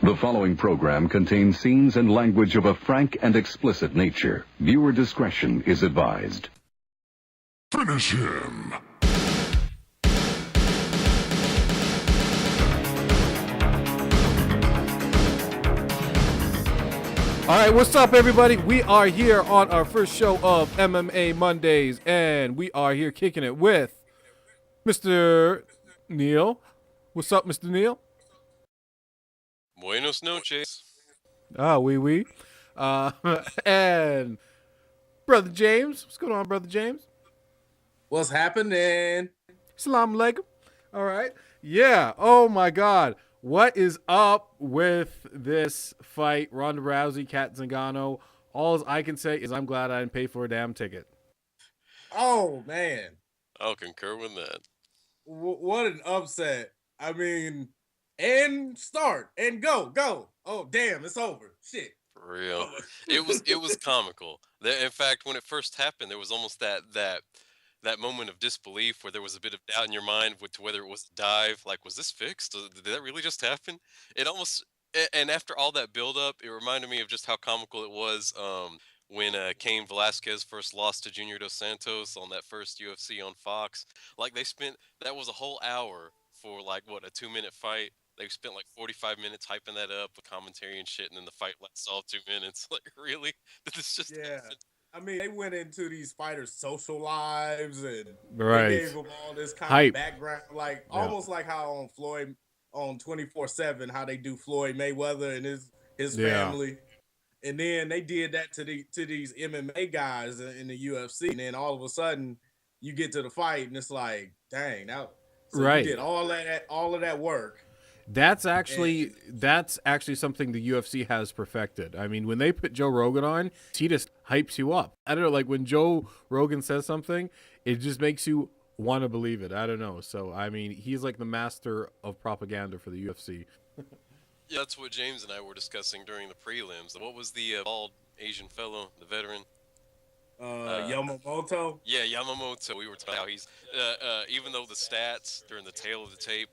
The following program contains scenes and language of a frank and explicit nature. Viewer discretion is advised. Finish him! All right, what's up, everybody? We are here on our first show of MMA Mondays, and we are here kicking it with Mr. Nhiyall. What's up, Mr. Nhiyall? Buenos noches. Ah, oui. And Brother James. What's going on, Brother James? What's happening? Assalamu alaikum. All right. Yeah. Oh, my God. What is up with this fight? Ronda Rousey, Cat Zingano. All I can say is I'm glad I didn't pay for a damn ticket. Oh, man. I'll concur with that. What an upset. I mean, and start and go. Oh, damn, it's over. Shit. For real. It was comical. In fact, when it first happened, there was almost that moment of disbelief where there was a bit of doubt in your mind to whether it was a dive. Like, was this fixed? Did that really just happen? And after all that buildup, it reminded me of just how comical it was when Cain Velasquez first lost to Junior Dos Santos on that first UFC on Fox. Like, that was a whole hour for, like, what, a 2-minute fight? They spent like 45 minutes hyping that up with commentary and shit, and then the fight lasts all 2 minutes. Like, really? Did this just happen? I mean, they went into these fighters' social lives and Right. they gave them all this kind Hype. of background, like almost like how on Floyd on 24/7, how they do Floyd Mayweather and his family, and then they did that to these MMA guys in the UFC, and then all of a sudden you get to the fight and it's like, dang, now Right. you did all of that work. That's actually something the UFC has perfected. I mean, when they put Joe Rogan on, he just hypes you up. I don't know, like when Joe Rogan says something, it just makes you want to believe it. I don't know. So, I mean, he's like the master of propaganda for the UFC. Yeah, that's what James and I were discussing during the prelims. What was the bald Asian fellow, the veteran? Yamamoto? Yeah, Yamamoto. We were talking how he's, even though the stats during the tail of the tape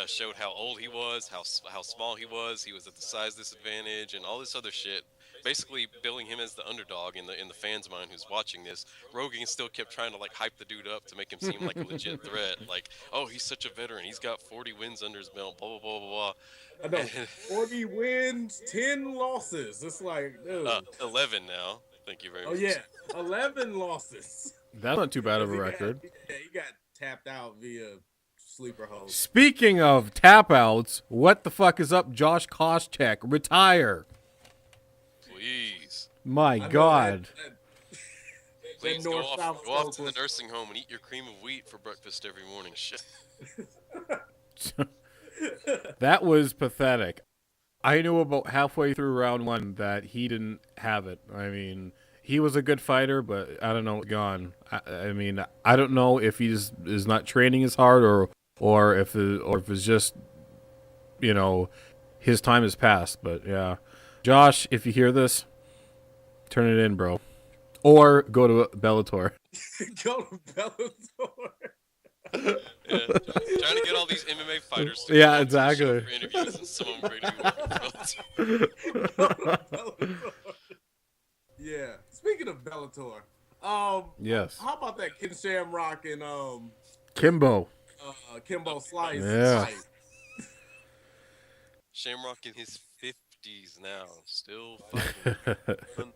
showed how old he was, how small he was at the size disadvantage, and all this other shit. Basically, billing him as the underdog in the fans' mind who's watching this. Rogan still kept trying to like hype the dude up to make him seem like a legit threat. Like, oh, he's such a veteran. He's got 40 wins under his belt. Blah blah blah blah blah. I know, 40 wins, 10 losses. It's like, dude. 11 now. Thank you very much. Oh yeah, 11 losses. That's not too bad of a record. He got tapped out via sleeper hole. Speaking of tap outs, what the fuck is up, Josh Koscheck? Retire. Please. My God. Please go off to the nursing home and eat your cream of wheat for breakfast every morning. Shit. That was pathetic. I knew about halfway through round one that he didn't have it. I mean, he was a good fighter, but I don't know, gone. I mean, I don't know if he just is not training as hard or if it's just, you know, his time has passed. But yeah, Josh, if you hear this, turn it in, bro, or go to Bellator. Go to Bellator. Yeah, trying to get all these MMA fighters to Yeah, exactly. for interviews, and some of them ready to work for Bellator. Yeah. Speaking of Bellator, Yes. how about that Kid Shamrock and Kimbo. Kimbo Slice? Yeah. Fight? Shamrock in his 50s now, still fighting. Unbelievable.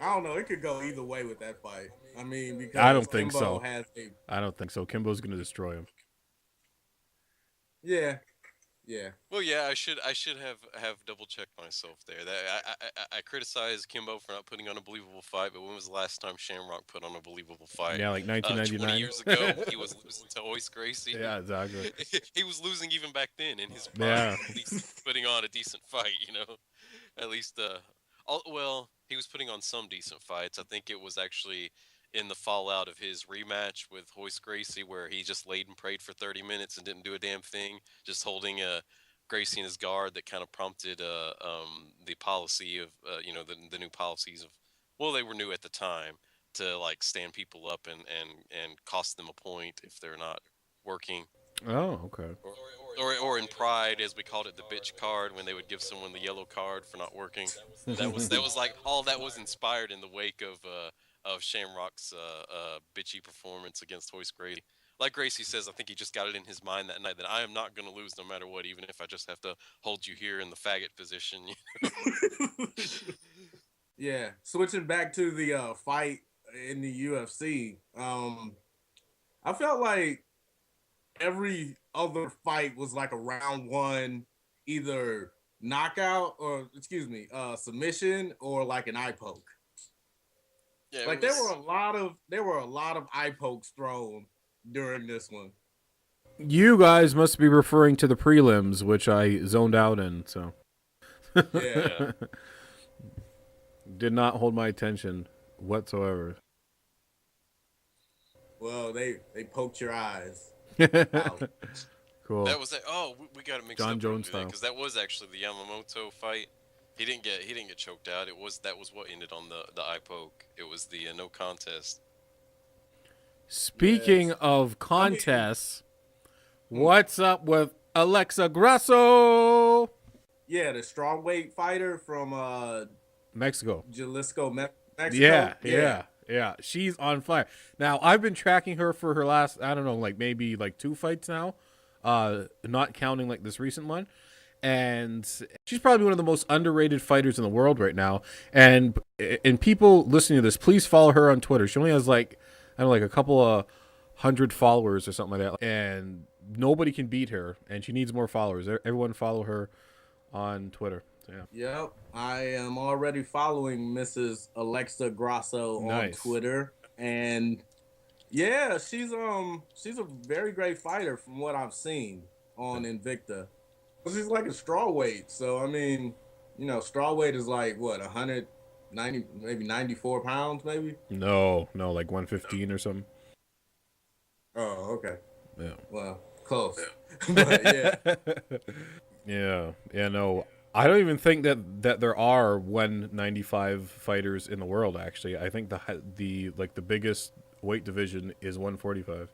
I don't know. It could go either way with that fight. I mean, because I don't think Kimbo so. has I don't think so. Kimbo's gonna destroy him. Yeah. Well, yeah, I should have double checked myself there. That I criticized Kimbo for not putting on a believable fight, but when was the last time Shamrock put on a believable fight? Yeah, like 1999. 20 years ago, he was losing to Royce Gracie. Yeah, exactly. He was losing even back then in his prime. Yeah. At least putting on a decent fight, you know. At least, well, he was putting on some decent fights. I think it was actually in the fallout of his rematch with Royce Gracie, where he just laid and prayed for 30 minutes and didn't do a damn thing, just holding Gracie in his guard. That kind of prompted the policy of the new policies of, well, they were new at the time, to like stand people up and cost them a point if they're not working. Oh, okay. Or or in Pride, as we called it, the bitch card, when they would give someone the yellow card for not working. That was like all that was inspired in the wake of Shamrock's bitchy performance against Hoist Grady. Like Gracie says, I think he just got it in his mind that night that I am not going to lose no matter what, even if I just have to hold you here in the faggot position. Yeah, switching back to the fight in the UFC, I felt like every other fight was like a round one, either knockout or submission or like an eye poke. Yeah, like there were a lot of eye pokes thrown during this one. You guys must be referring to the prelims, which I zoned out in. So Yeah. did not hold my attention whatsoever. Well, they poked your eyes. Cool. That was it. Oh, we got to mix John up Jones style. because that was actually the Yamamoto fight. He didn't get choked out. That was what ended on the eye poke. It was the no contest. Speaking of contests, what's up with Alexa Grasso? Yeah, the strawweight fighter from Mexico. Jalisco, Mexico. Yeah. She's on fire. Now, I've been tracking her for her last, I don't know, like maybe like 2 fights now, not counting like this recent one. And she's probably one of the most underrated fighters in the world right now. And people listening to this, please follow her on Twitter. She only has like, I don't know, like a couple of 100 followers or something like that. And nobody can beat her. And she needs more followers. Everyone follow her on Twitter. So, yeah. Yep, I am already following Mrs. Alexa Grasso on Twitter, and yeah, she's a very great fighter from what I've seen on Invicta. She's like a strawweight, so I mean, strawweight is like what 190, maybe 94 pounds, maybe. No, like 115 or something. Oh, okay. Yeah. Well, close. But yeah. No. I don't even think that there are 195 fighters in the world. Actually, I think the biggest weight division is 145.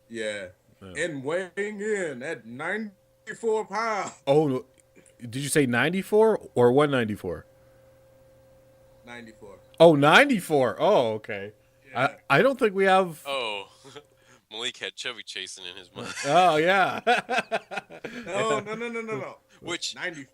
Yeah, and weighing in at 94 pounds. Oh, did you say 94 or 194? 94. Oh, 94. Oh, okay. Yeah. I don't think we have. Oh, Malik had Chubby chasing in his mind. Oh yeah. No. Which 94.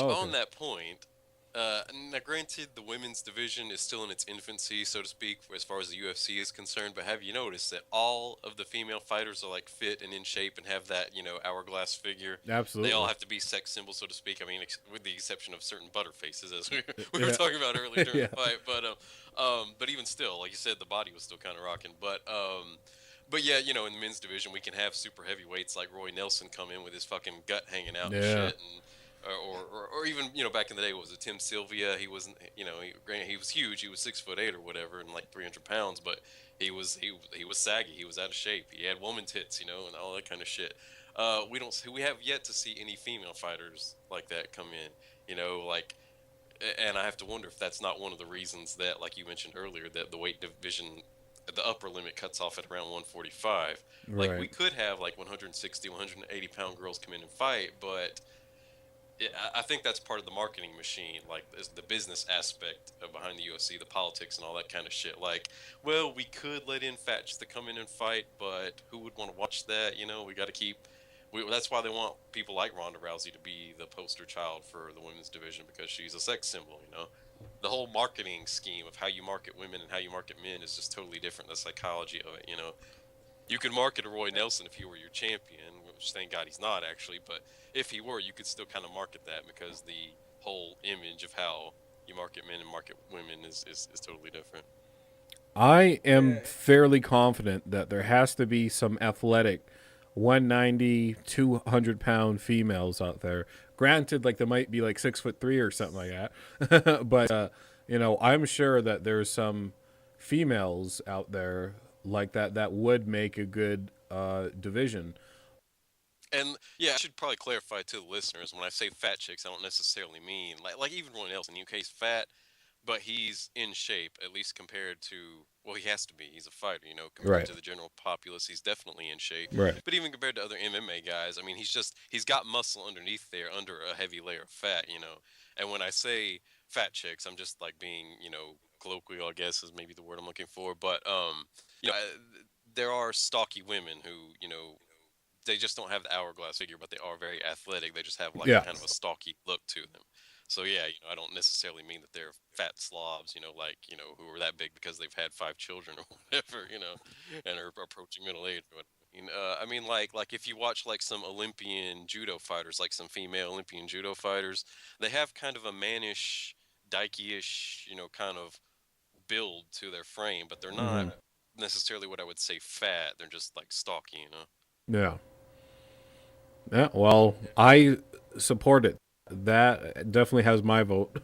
On that point, now granted, the women's division is still in its infancy, so to speak, as far as the UFC is concerned. But have you noticed that all of the female fighters are like fit and in shape and have that hourglass figure? Absolutely. They all have to be sex symbols, so to speak. I mean, with the exception of certain butterfaces, as we were talking about earlier during the fight. But even still, like you said, the body was still kind of rocking. But yeah, in the men's division, we can have super heavyweights like Roy Nelson come in with his fucking gut hanging out and shit, or even back in the day, what was it, Tim Sylvia? He wasn't, granted he was huge, he was 6'8" or whatever, and like 300 pounds, but he was saggy, he was out of shape, he had woman tits, and all that kind of shit. We have yet to see any female fighters like that come in, and I have to wonder if that's not one of the reasons that, like you mentioned earlier, that the weight division, the upper limit cuts off at around 145. Right. Like we could have like 160, 180 pound girls come in and fight, but I think that's part of the marketing machine, like the business aspect of behind the UFC, the politics and all that kind of shit. Like, well, we could let in fat just to come in and fight, but who would want to watch that? We got to keep. That's why they want people like Ronda Rousey to be the poster child for the women's division, because she's a sex symbol. The whole marketing scheme of how you market women and how you market men is just totally different. The psychology of it, You could market a Roy Nelson if he were your champion, which thank God he's not actually, but if he were, you could still kind of market that, because the whole image of how you market men and market women is totally different. I am fairly confident that there has to be some athletic 190, 200 pound females out there. Granted, like they might be like 6'3" or something like that. But, I'm sure that there's some females out there like that would make a good division. And yeah, I should probably clarify to the listeners, when I say fat chicks, I don't necessarily mean like even Roy Nelson. In case fat, but he's in shape, at least compared to, well, he has to be. He's a fighter, you know, compared to the general populace. He's definitely in shape. Right. But even compared to other MMA guys, I mean, he's got muscle underneath there, under a heavy layer of fat, you know. And when I say fat chicks, I'm just like being, you know, colloquial, I guess is maybe the word I'm looking for. But, you know, there are stocky women who, you know, they just don't have the hourglass figure, but they are very athletic. They just have like a kind of a stocky look to them. So yeah, you know, I don't necessarily mean that they're fat slobs, you know, like, you know, who are that big because they've had 5 children or whatever, you know, and are approaching middle age. Or whatever. I mean, like if you watch like some Olympian judo fighters, like some female Olympian judo fighters, they have kind of a mannish, dykey-ish, you know, kind of build to their frame, but they're not necessarily what I would say fat. They're just like stocky, you know. Yeah. Yeah, well, I support it. That definitely has my vote.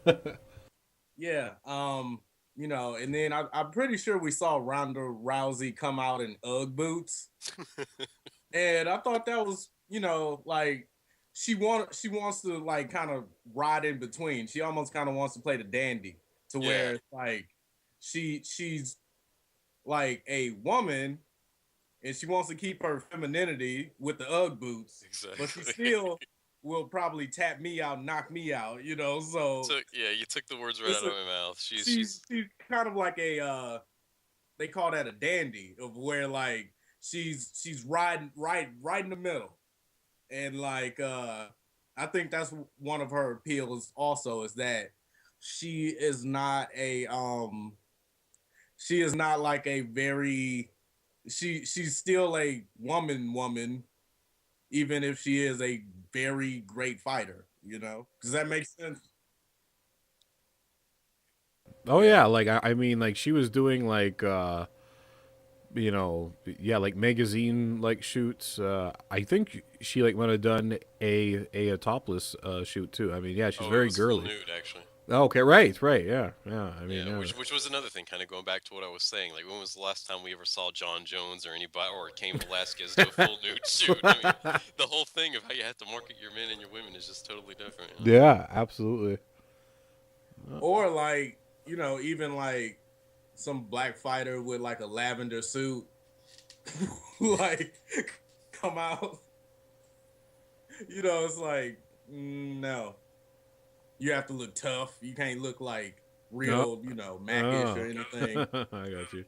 Yeah. You know, and then I'm pretty sure we saw Ronda Rousey come out in UGG boots. And I thought that was, you know, like she wants to like kind of ride in between. She almost kind of wants to play the dandy to where it's like she's like a woman and she wants to keep her femininity with the UGG boots, but she still will probably tap me out, knock me out, you know. So yeah, you took the words right out of my mouth. She's kind of like a they call that a dandy, of where like she's riding right in the middle, and like I think that's one of her appeals also, is that she is not like a very she's still a woman, even if she is a very great fighter, you know. Does that make sense? Oh yeah, like I mean, like she was doing like you know, yeah, like magazine like shoots. I think she like might have done a topless shoot too. I mean, yeah, she's very girly. Full nude, actually. Oh, okay, right, yeah. I mean, yeah. Which was another thing, kind of going back to what I was saying. Like, when was the last time we ever saw John Jones or anybody, or Cain Velasquez do a full nude shoot? I mean, the whole thing of how you have to market your men and your women is just totally different. You know? Yeah, absolutely. Or like, you know, even like some black fighter with like a lavender suit, like come out. You know, it's like no. You have to look tough. You can't look like real, you know, Mac-ish or anything. I got you.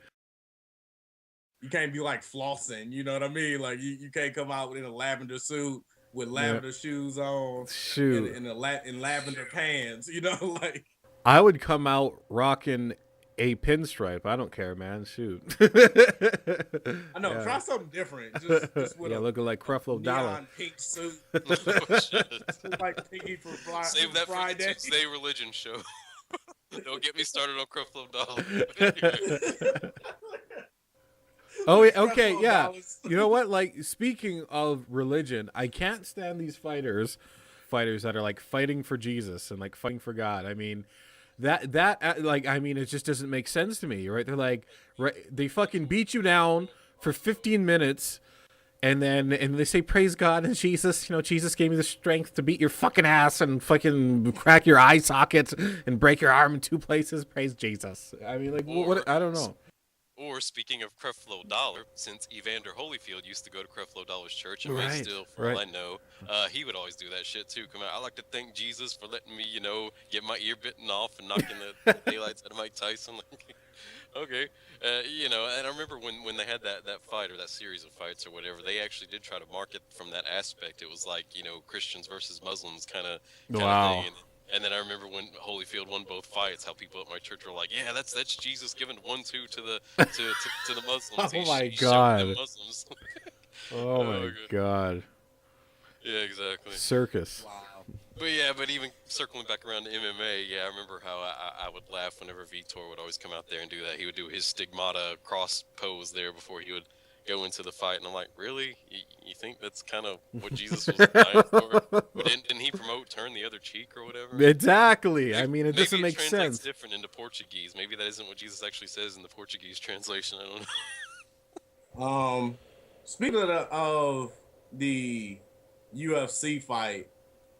You can't be like flossing, you know what I mean? Like you can't come out in a lavender suit with lavender shoes on, in lavender pants, you know, like. I would come out rocking a pinstripe. I don't care, man. Shoot. I know. Try something different. Just with looking like Creflo Dollar. Neon pink suit. Like Piggy from Save that Friday. For the Tuesday religion show. Don't get me started on Creflo Dollar. Oh, okay, yeah. You know what? Like, speaking of religion, I can't stand these fighters that are like fighting for Jesus and like fighting for God. I mean, that like, I mean, it just doesn't make sense to me, right? They're like, right, they fucking beat you down for 15 minutes and they say, praise God and Jesus, you know, Jesus gave me the strength to beat your fucking ass and fucking crack your eye sockets and break your arm in 2 places. Praise Jesus. I mean, like, what? I don't know. Or, speaking of Creflo Dollar, since Evander Holyfield used to go to Creflo Dollar's church, and may still, for all I know, he would always do that shit too. Come out, I like to thank Jesus for letting me, you know, get my ear bitten off and knocking the daylights out of Mike Tyson. Okay, you know, and I remember when they had that fight or that series of fights or whatever, they actually did try to market from that aspect. It was like, you know, Christians versus Muslims kind of thing. And then I remember when Holyfield won both fights, how people at my church were like, "Yeah, that's Jesus giving 1-2 to the Muslims." Oh my God! Muslims. Oh my God! Yeah, exactly. Circus. Wow. But even circling back around to MMA, yeah, I remember how I would laugh whenever Vitor would always come out there and do that. He would do his stigmata cross pose there before he would go into the fight, and I'm like, really? You think that's kind of what Jesus was dying for? Didn't he promote turn the other cheek or whatever? Exactly. Maybe, I mean, it doesn't make sense. Maybe it translates different into Portuguese. Maybe that isn't what Jesus actually says in the Portuguese translation. I don't know. Speaking of the UFC fight,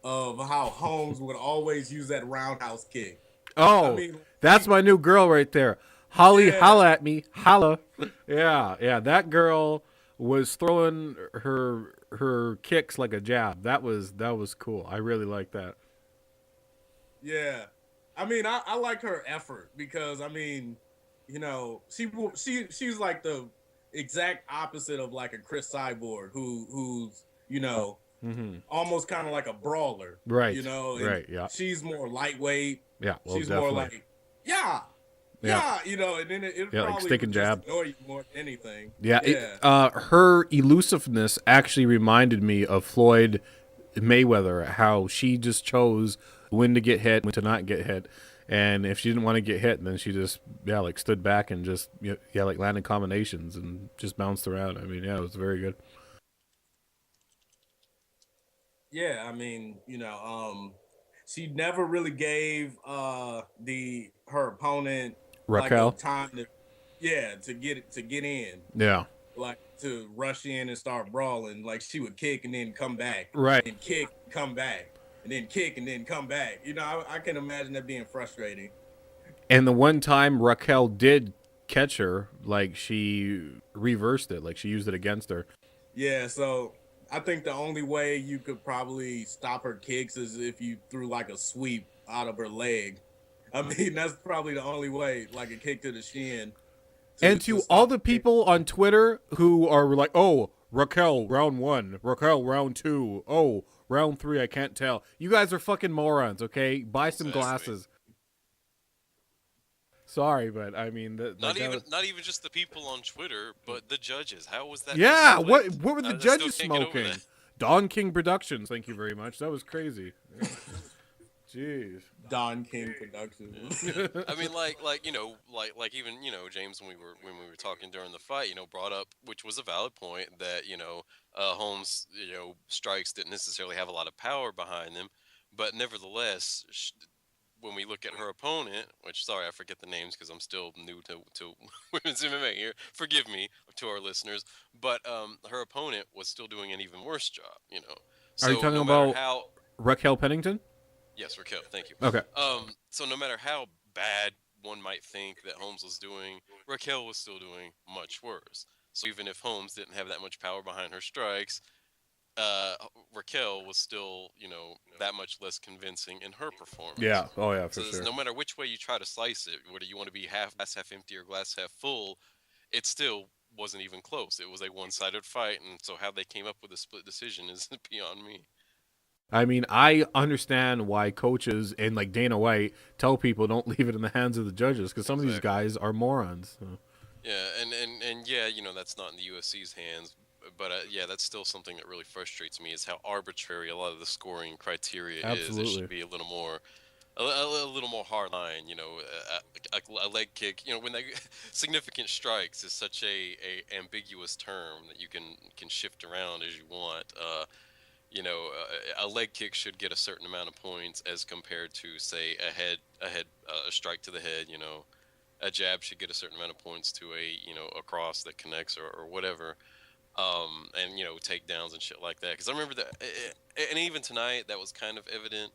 of how Holmes would always use that roundhouse kick. Oh, That's my new girl right there. Holly, holla at me. Holla. Yeah. That girl was throwing her kicks like a jab. That was cool. I really like that. Yeah. I mean, I like her effort because, I mean, you know, she's like the exact opposite of like a Chris Cyborg who's, you know, almost kind of like a brawler. Right. You know, right. Yeah. She's more lightway. Yeah. Well, she's definitely. more like, you know, and then it probably like stick and jab. Annoy you more than anything. Yeah. Her elusiveness actually reminded me of Floyd Mayweather, how she just chose when to get hit, when to not get hit. And if she didn't want to get hit, then she just, like stood back and just, like landed combinations and just bounced around. I mean, it was very good. Yeah, I mean, you know, she never really gave her opponent Raquel like time to get in. Yeah. Like to rush in and start brawling. Like she would kick and then come back. Right. And kick, come back. And then kick and then come back. You know, I can imagine that being frustrating. And the one time Raquel did catch her, like she reversed it, like she used it against her. Yeah, so I think the only way you could probably stop her kicks is if you threw like a sweep out of her leg. I mean, that's probably the only way, like a kick to the shin. And to all the people on Twitter who are like, oh, Raquel, round 1, Raquel, round 2, oh, round 3, I can't tell. You guys are fucking morons, okay? Buy some glasses. Sorry, but I mean, not even just the people on Twitter, but the judges. How was that? Yeah, what were the judges smoking? Don King Productions, thank you very much. That was crazy. Jeez. Don King Productions. I mean, like you know, like even, you know, James, when we were talking during the fight, you know, brought up, which was a valid point, that, you know, Holmes, you know, strikes didn't necessarily have a lot of power behind them, but nevertheless, when we look at her opponent, which, sorry, I forget the names because I'm still new to women's MMA here. Forgive me to our listeners, but her opponent was still doing an even worse job. You know. So are you talking about Raquel Pennington? Yes, Raquel. Thank you. Okay. So no matter how bad one might think that Holmes was doing, Raquel was still doing much worse. So even if Holmes didn't have that much power behind her strikes, Raquel was still, you know, that much less convincing in her performance. Yeah. Oh yeah, for so sure. No matter which way you try to slice it, whether you want to be glass half empty or glass half full, it still wasn't even close. It was a one-sided fight, and so how they came up with a split decision is beyond me. I mean, I understand why coaches and like Dana White tell people don't leave it in the hands of the judges, because some of these guys are morons. So. Yeah, and yeah, you know, that's not in the UFC's hands, but yeah, that's still something that really frustrates me, is how arbitrary a lot of the scoring criteria is. It should be a little more hard line. You know, a leg kick. You know, when they significant strikes is such a ambiguous term that you can shift around as you want. You know, a leg kick should get a certain amount of points as compared to, say, a strike to the head. You know, a jab should get a certain amount of points to a cross that connects or whatever. And, you know, takedowns and shit like that. Because I remember that, and even tonight, that was kind of evident.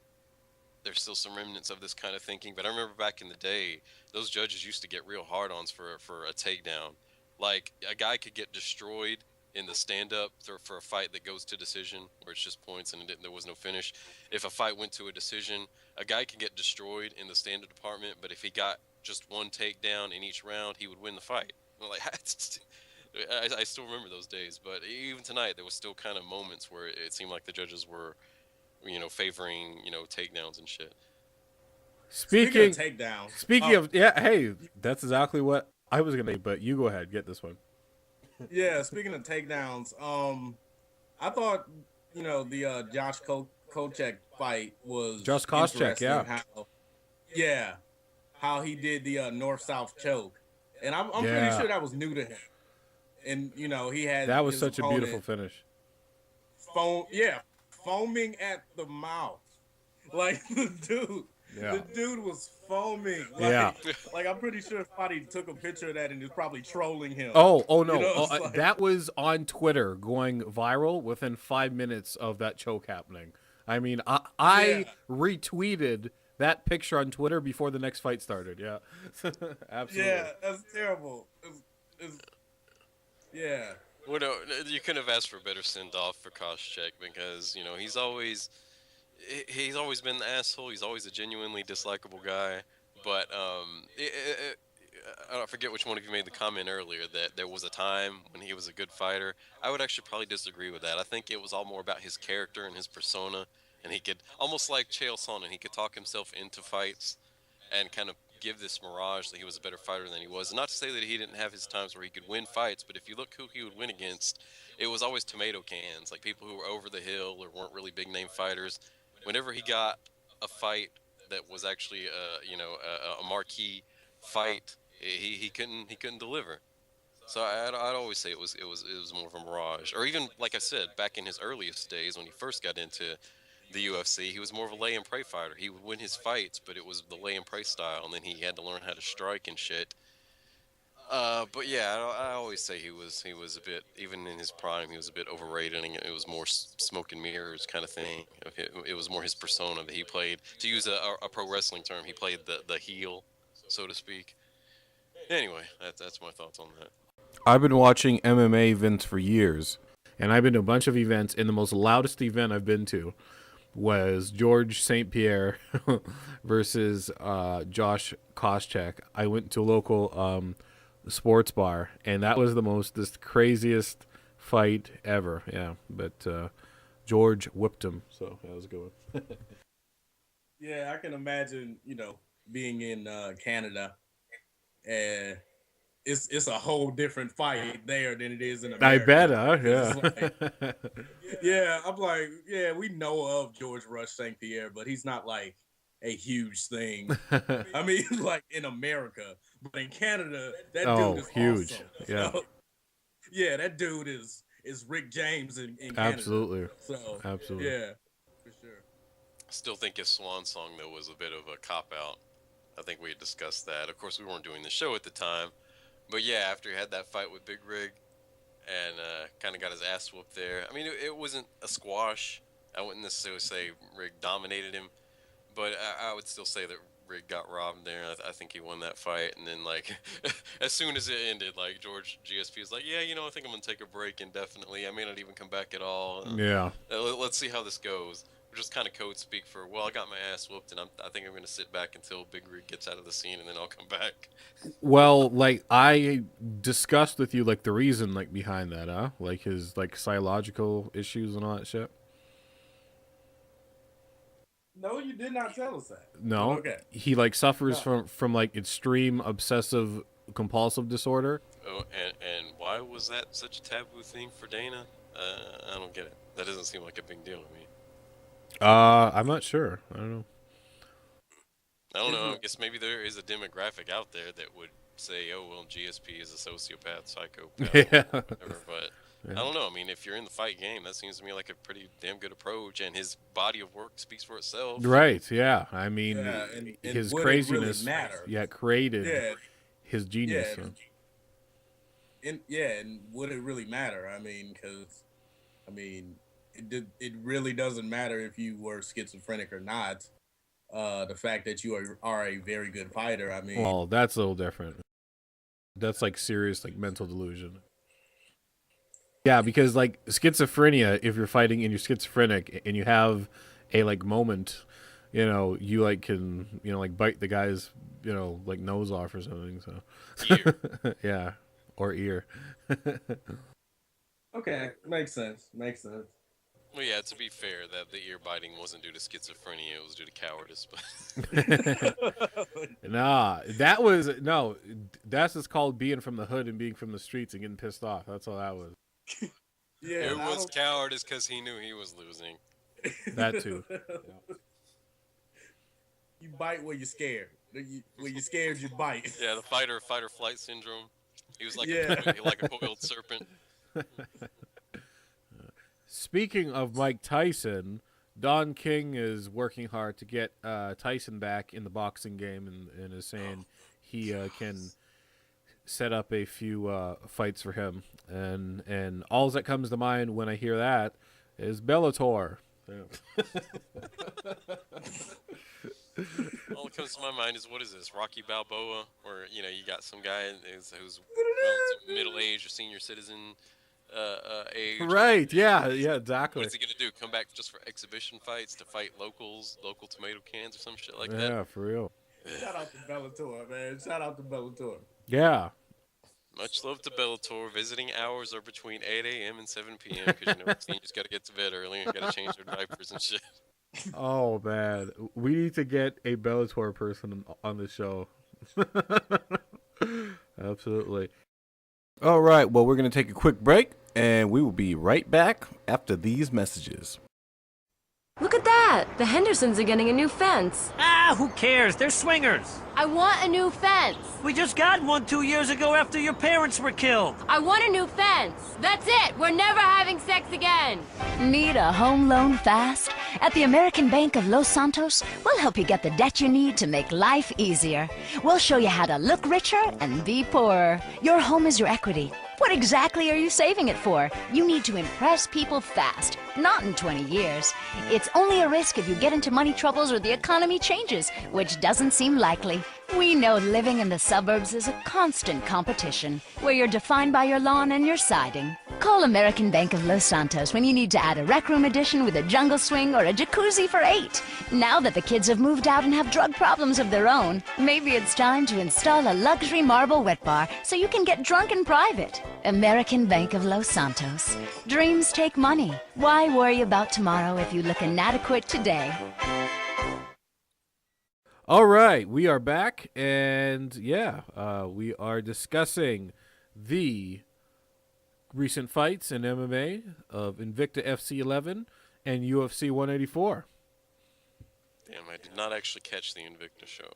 There's still some remnants of this kind of thinking. But I remember back in the day, those judges used to get real hard-ons for a takedown. Like, a guy could get destroyed in the stand-up for a fight that goes to decision, where it's just points and there was no finish. If a fight went to a decision, a guy can get destroyed in the stand-up department, but if he got just one takedown in each round, he would win the fight. Like, I still remember those days, but even tonight, there was still kind of moments where it seemed like the judges were, you know, favoring, you know, takedowns and shit. Speaking of takedowns. Hey, that's exactly what I was going to say, but you go ahead, get this one. Yeah, speaking of takedowns, I thought, you know, the Josh Koscheck fight was Josh Koscheck, yeah. How he did the north-south choke. And I'm pretty sure that was new to him. And, you know, he had that was such a beautiful finish. Foaming at the mouth. Like, the dude was foaming. Like, I'm pretty sure somebody took a picture of that and is probably trolling him. Oh no. You know, that was on Twitter going viral within 5 minutes of that choke happening. I mean, I retweeted that picture on Twitter before the next fight started. Yeah, absolutely. Yeah, that's terrible. Yeah. Well, no, you couldn't have asked for a better send-off for Koscheck because he's always been the asshole. He's always a genuinely dislikable guy. But I forget which one of you made the comment earlier that there was a time when he was a good fighter. I would actually probably disagree with that. I think it was all more about his character and his persona, and he could almost like Chael Sonnen. He could talk himself into fights and kind of give this mirage that he was a better fighter than he was. Not to say that he didn't have his times where he could win fights, but if you look who he would win against, it was always tomato cans, like people who were over the hill or weren't really big name fighters. Whenever he got a fight that was actually a marquee fight, he couldn't deliver. So I'd always say it was more of a mirage. Or even like I said, back in his earliest days when he first got into the UFC, he was more of a lay and pray fighter. He would win his fights, but it was the lay and pray style, and then he had to learn how to strike and shit. But yeah, I always say he was a bit, even in his prime, he was a bit overrated, and it was more smoke and mirrors kind of thing. It was more his persona that he played. To use a pro wrestling term, he played the heel, so to speak. Anyway, that's my thoughts on that. I've been watching MMA events for years, and I've been to a bunch of events, and the most loudest event I've been to was George St. Pierre versus Josh Koscheck. I went to a local sports bar, and that was the craziest fight ever. Yeah, but George whipped him, so that was a good one. Yeah, I can imagine, being in Canada, and it's a whole different fight there than it is in America. I bet, huh? Yeah. Yeah, I'm like, yeah, we know of George Rush St. Pierre, but he's not like a huge thing. I mean, like in America, but in Canada, that dude is huge. Awesome. Yeah, yeah, that dude is Rick James in Canada. Absolutely. So absolutely, yeah, for sure. I still think his swan song though was a bit of a cop out. I think we had discussed that. Of course, we weren't doing the show at the time, but yeah, after he had that fight with Big Rig and kind of got his ass whooped there. I mean, it wasn't a squash. I wouldn't necessarily say Rig dominated him, but I would still say that Rig got robbed there. I think he won that fight, and then like as soon as it ended, like George GSP was like, yeah, I think I'm gonna take a break indefinitely. I may not even come back at all. Yeah. Let's see how this goes. Just kind of code speak for, well, I got my ass whooped, and I think I'm going to sit back until Big Rig gets out of the scene, and then I'll come back. Well, like, I discussed with you, like, the reason, like, behind that, huh? Like, his, like, psychological issues and all that shit. No, you did not tell us that. No. Okay. He, like, suffers from, like, extreme obsessive compulsive disorder. Oh, and why was that such a taboo thing for Dana? I don't get it. That doesn't seem like a big deal to me. I'm not sure. I don't know. I guess maybe there is a demographic out there that would say, oh, well, GSP is a sociopath, psychopath, Yeah. whatever. But yeah. I don't know. I mean, if you're in the fight game, that seems to me like a pretty damn good approach, and his body of work speaks for itself. Right, yeah. I mean, and his would crediness it really matter? Created his genius. And would it really matter? I mean, it really doesn't matter if you were schizophrenic or not. The fact that you are a very good fighter, I mean... Well, that's a little different. That's, like, serious, like, mental delusion. Yeah, because, like, schizophrenia, if you're fighting and you're schizophrenic and you have a, like, moment, you, like, can, like, bite the guy's, like, nose off or something, so... Ear. Yeah, or ear. Okay, makes sense. Well, yeah, to be fair, that the ear biting wasn't due to schizophrenia, it was due to cowardice. But that's just called being from the hood and being from the streets and getting pissed off. That's all that was. Yeah, it was cowardice because he knew he was losing. That too. Yeah. You bite when you're scared. When you're scared, you bite. Yeah, the fight or flight syndrome. He was like like a coiled serpent. Speaking of Mike Tyson, Don King is working hard to get Tyson back in the boxing game and is saying he can set up a few fights for him. And all that comes to mind when I hear that is Bellator. Yeah. comes to my mind is, what is this, Rocky Balboa, where you got some guy who's middle age or senior citizen age. Right? Yeah. Exactly. What is he gonna do? Come back just for exhibition fights to fight local tomato cans or some shit like that? Yeah, for real. Shout out to Bellator, man. Shout out to Bellator. Yeah. Much love to Bellator. Visiting hours are between 8 a.m. and 7 p.m. because seniors got to get to bed early and got to change their diapers and shit. Oh man, we need to get a Bellator person on the show. Absolutely. All right, well, we're going to take a quick break, and we will be right back after these messages. Look at that! The Hendersons are getting a new fence. Ah, who cares? They're swingers. I want a new fence. We just got one 2 years ago after your parents were killed. I want a new fence. That's it. We're never having sex again. Need a home loan fast? At the American Bank of Los Santos, we'll help you get the debt you need to make life easier. We'll show you how to look richer and be poorer. Your home is your equity. What exactly are you saving it for? You need to impress people fast, not in 20 years. It's only a risk if you get into money troubles or the economy changes, which doesn't seem likely. We know living in the suburbs is a constant competition, where you're defined by your lawn and your siding. Call American Bank of Los Santos when you need to add a rec room addition with a jungle swing or a jacuzzi for 8. Now that the kids have moved out and have drug problems of their own, maybe it's time to install a luxury marble wet bar so you can get drunk in private. American Bank of Los Santos. Dreams take money. Why worry about tomorrow if you look inadequate today? All right, we are back, and we are discussing the recent fights in MMA of Invicta FC 11 and UFC 184. Damn, I did not actually catch the Invicta show.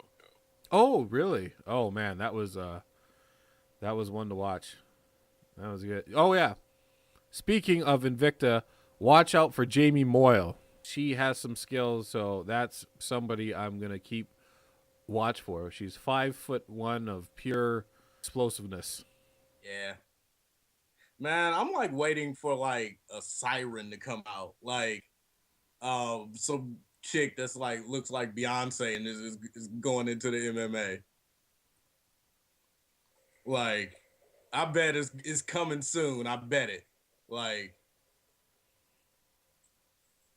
Oh, really? Oh man, that was one to watch. That was good. Oh yeah. Speaking of Invicta, watch out for Jamie Moyle. She has some skills, so that's somebody I'm gonna keep watch for. She's 5'1" of pure explosiveness. Yeah. Man, I'm like waiting for like a siren to come out. Like some chick that's like looks like Beyonce and is going into the MMA. Like, I bet it's coming soon. I bet it. Like,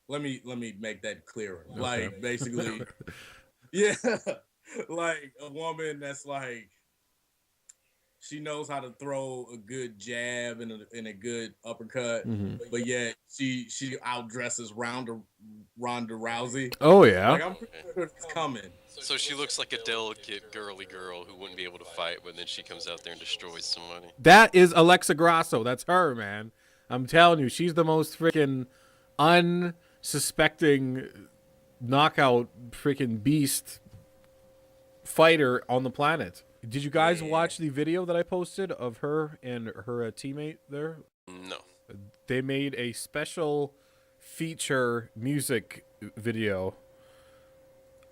let me make that clearer. Okay. Like, basically, yeah, like a woman that's like, she knows how to throw a good jab and a good uppercut, but yet she outdresses Ronda Rousey. Oh yeah, like, I'm pretty sure it's coming. So she looks like a delicate, girly girl who wouldn't be able to fight, but then she comes out there and destroys somebody. That is Alexa Grasso. That's her, man. I'm telling you, she's the most freaking unsuspecting knockout freaking beast fighter on the planet. Did you guys watch the video that I posted of her and her teammate there? No. They made a special feature music video.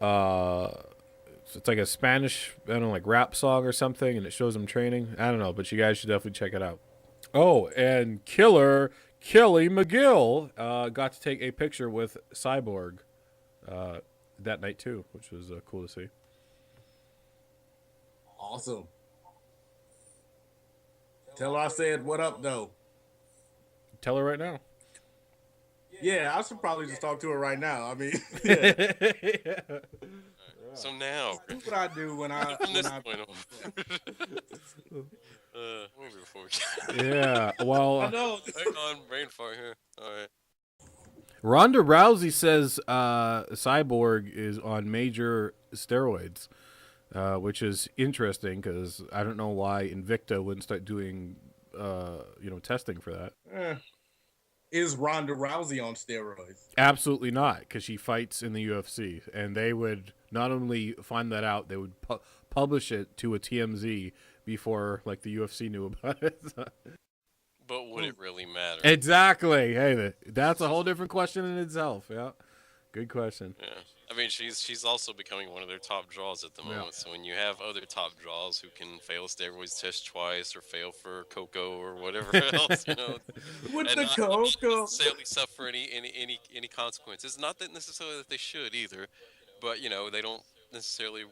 It's like a Spanish, I don't know, like rap song or something, and it shows them training. I don't know, but you guys should definitely check it out. Oh, and Kelly McGill got to take a picture with Cyborg that night too, which was cool to see. Awesome. Tell her I said what up though. Tell her right now. Yeah, I should probably just talk to her right now. I mean, yeah. So now, that's what I do when I. From this point on. Maybe before we yeah, well. I know. Hang on, brain fart here. All right. Ronda Rousey says Cyborg is on major steroids, which is interesting because I don't know why Invicta wouldn't start doing, testing for that. Is Ronda Rousey on steroids? Absolutely not, because she fights in the UFC, and they would not only find that out, they would publish it to a TMZ before like the UFC knew about it. But would it really matter? Exactly. Hey, that's a whole different question in itself. Yeah, good question. Yeah, I mean she's also becoming one of their top draws at the moment. Yeah. So when you have other top draws who can fail a steroids test twice or fail for cocoa or whatever else, with and the not cocoa necessarily suffer any consequences. Not that necessarily that they should either, but they don't necessarily,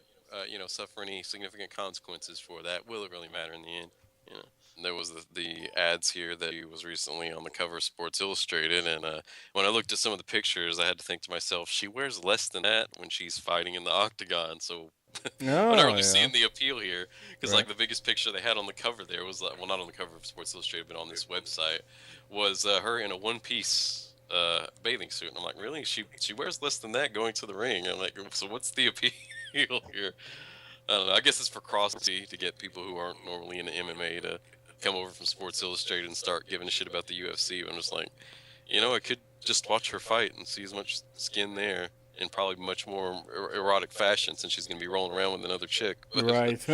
suffer any significant consequences for that. Will it really matter in the end? You know, there was the ads here that he was recently on the cover of Sports Illustrated, and when I looked at some of the pictures, I had to think to myself, she wears less than that when she's fighting in the octagon. So I'm not Oh really yeah. seeing the appeal here, because Right. like the biggest picture they had on the cover there was well, not on the cover of Sports Illustrated, but on this website, was her in a one-piece bathing suit, and I'm like, really? She wears less than that going to the ring? I'm like, so what's the appeal here? I don't know. I guess it's for crossy to get people who aren't normally into MMA to come over from Sports Illustrated and start giving a shit about the UFC. But I'm just like, I could just watch her fight and see as much skin there in probably much more erotic fashion, since she's going to be rolling around with another chick. Right.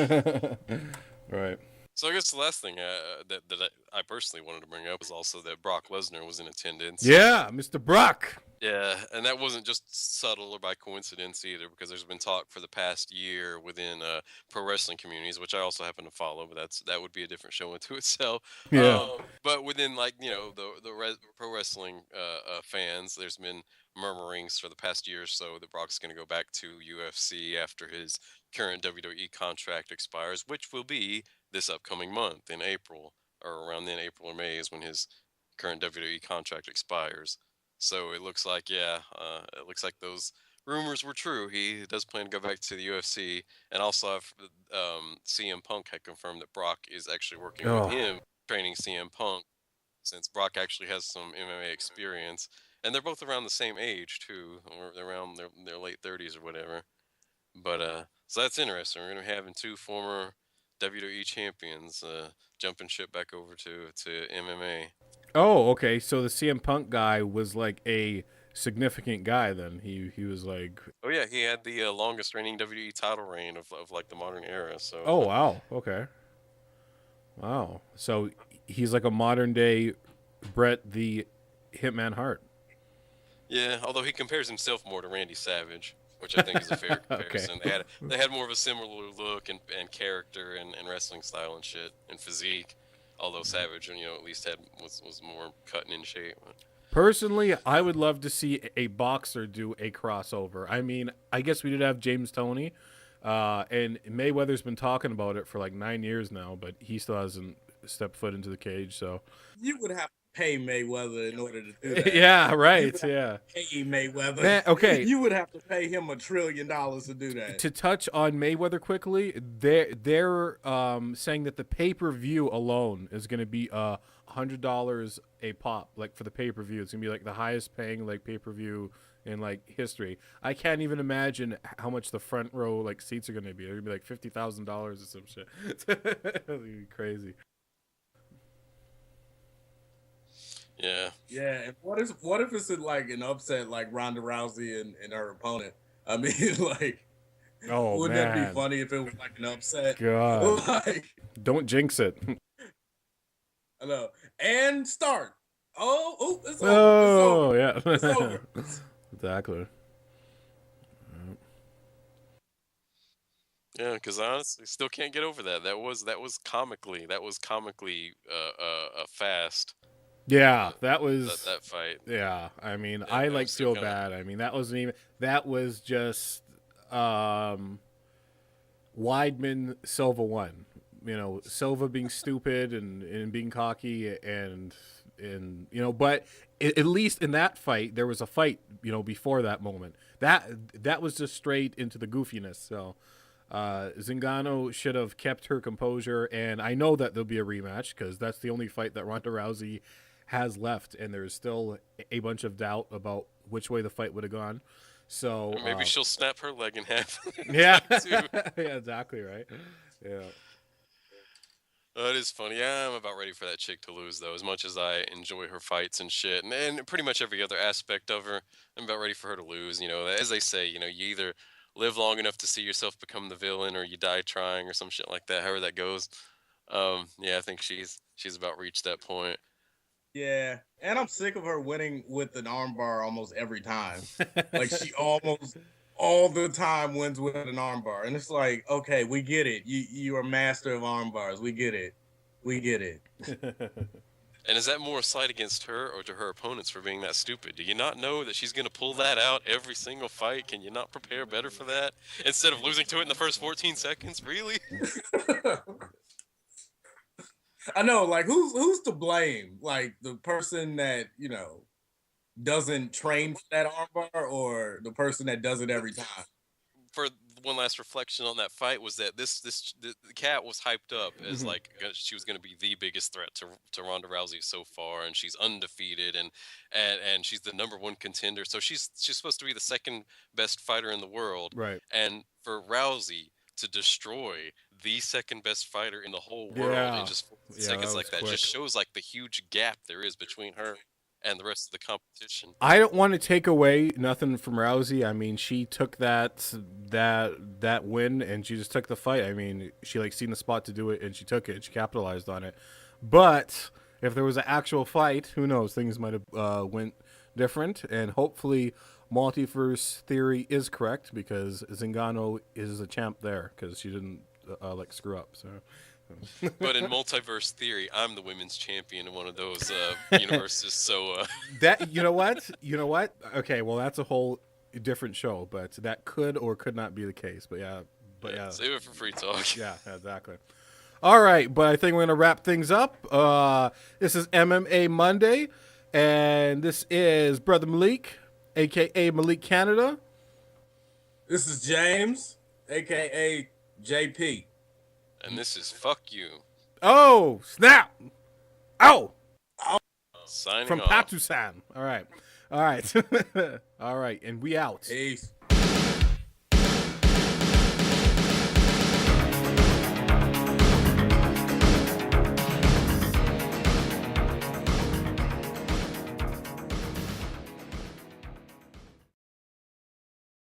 Right. So I guess the last thing that I personally wanted to bring up is also that Brock Lesnar was in attendance. Yeah, Mr. Brock. Yeah, and that wasn't just subtle or by coincidence either, because there's been talk for the past year within pro wrestling communities, which I also happen to follow, but that would be a different show unto itself. Yeah. But within pro wrestling fans, there's been murmurings for the past year or so that Brock's going to go back to UFC after his current WWE contract expires, which will be this upcoming month in April, or around then, April or May is when his current WWE contract expires. So it looks like, it looks like those rumors were true. He does plan to go back to the UFC, and also CM Punk had confirmed that Brock is actually working with him, training CM Punk, since Brock actually has some MMA experience, and they're both around the same age too, or they're around their late 30s or whatever. But so that's interesting. We're gonna be having two former WWE champions jumping ship back over to MMA. Oh, okay. So the CM Punk guy was like a significant guy then. He was like. Oh yeah, he had the longest reigning WWE title reign of like the modern era. So. Oh wow. Okay. Wow. So he's like a modern day Bret the Hitman Hart. Yeah, although he compares himself more to Randy Savage, which I think is a fair comparison. Okay. They had more of a similar look and character and wrestling style and shit and physique. Although Savage, at least was more cutting in shape. Personally, I would love to see a boxer do a crossover. I mean, I guess we did have James Toney, and Mayweather's been talking about it for like 9 years now, but he still hasn't stepped foot into the cage. So you would have to pay Mayweather in order to do that. Yeah, right. Yeah. Pay Mayweather. Man, okay. You would have to pay him $1 trillion to do that. To touch on Mayweather quickly, they're saying that the pay-per-view alone is going to be $100 a pop, like for the pay-per-view. It's going to be like the highest paying like pay-per-view in like history. I can't even imagine how much the front row like seats are going to be. They're going to be like $50,000 or some shit. It'll be crazy. Yeah. Yeah. And what if it's like an upset like Ronda Rousey and her opponent? I mean, like, wouldn't that be funny if it was like an upset? God. Like, don't jinx it. I know. And start. It's over. Oh, it's over. yeah. It's over. Exactly. Yeah, because I honestly still can't get over that. That was comically fast. Yeah, that was that fight. Yeah, I mean, Yeah, I that like was still feel bad. I mean, that wasn't even. That was just Weidman Silva won. Silva being stupid and being cocky and but at least in that fight there was a fight before that moment. That was just straight into the goofiness. So Zingano should have kept her composure, and I know that there'll be a rematch because that's the only fight that Ronda Rousey has left, and there's still a bunch of doubt about which way the fight would have gone. So Or maybe she'll snap her leg in half. Yeah. Yeah, exactly right. Yeah. It is funny. Yeah, I'm about ready for that chick to lose, though. As much as I enjoy her fights and shit, and pretty much every other aspect of her, I'm about ready for her to lose. As they say, you either live long enough to see yourself become the villain, or you die trying, or some shit like that. However that goes. Yeah, I think she's about reached that point. Yeah, and I'm sick of her winning with an armbar almost every time. Like, she almost all the time wins with an armbar, and it's like, okay, we get it. You are master of armbars. We get it. And is that more a slight against her or to her opponents for being that stupid? Do you not know that she's going to pull that out every single fight? Can you not prepare better for that? Instead of losing to it in the first 14 seconds? Really? I know, like, who's to blame? Like, the person that, doesn't train for that armbar, or the person that does it every time? For one last reflection on that fight was that the cat was hyped up as like she was going to be the biggest threat to Ronda Rousey so far, and she's undefeated and she's the #1 contender, so she's supposed to be the second best fighter in the world, right? And for Rousey to destroy the second best fighter in the whole world in just 14 seconds like that just shows like the huge gap there is between her and the rest of the competition. I don't want to take away nothing from Rousey. I mean, she took that win and she just took the fight. I mean, she like seen the spot to do it and she took it and she capitalized on it. But if there was an actual fight, who knows? Things might have went different, and hopefully multiverse theory is correct, because Zingano is a champ there because she didn't like screw up. So. But in multiverse theory, I'm the women's champion in one of those universes. So that you know what? Okay, well that's a whole different show, but that could or could not be the case. But yeah, save it for free talk. Yeah, exactly. All right, but I think we're gonna wrap things up. This is MMA Monday, and this is Brotha Malik, aka Malik Canada. This is James, aka JP. And this is Fuck You. Oh, snap. Oh. Signing from off. Patusan. All right. All right. And we out. Peace.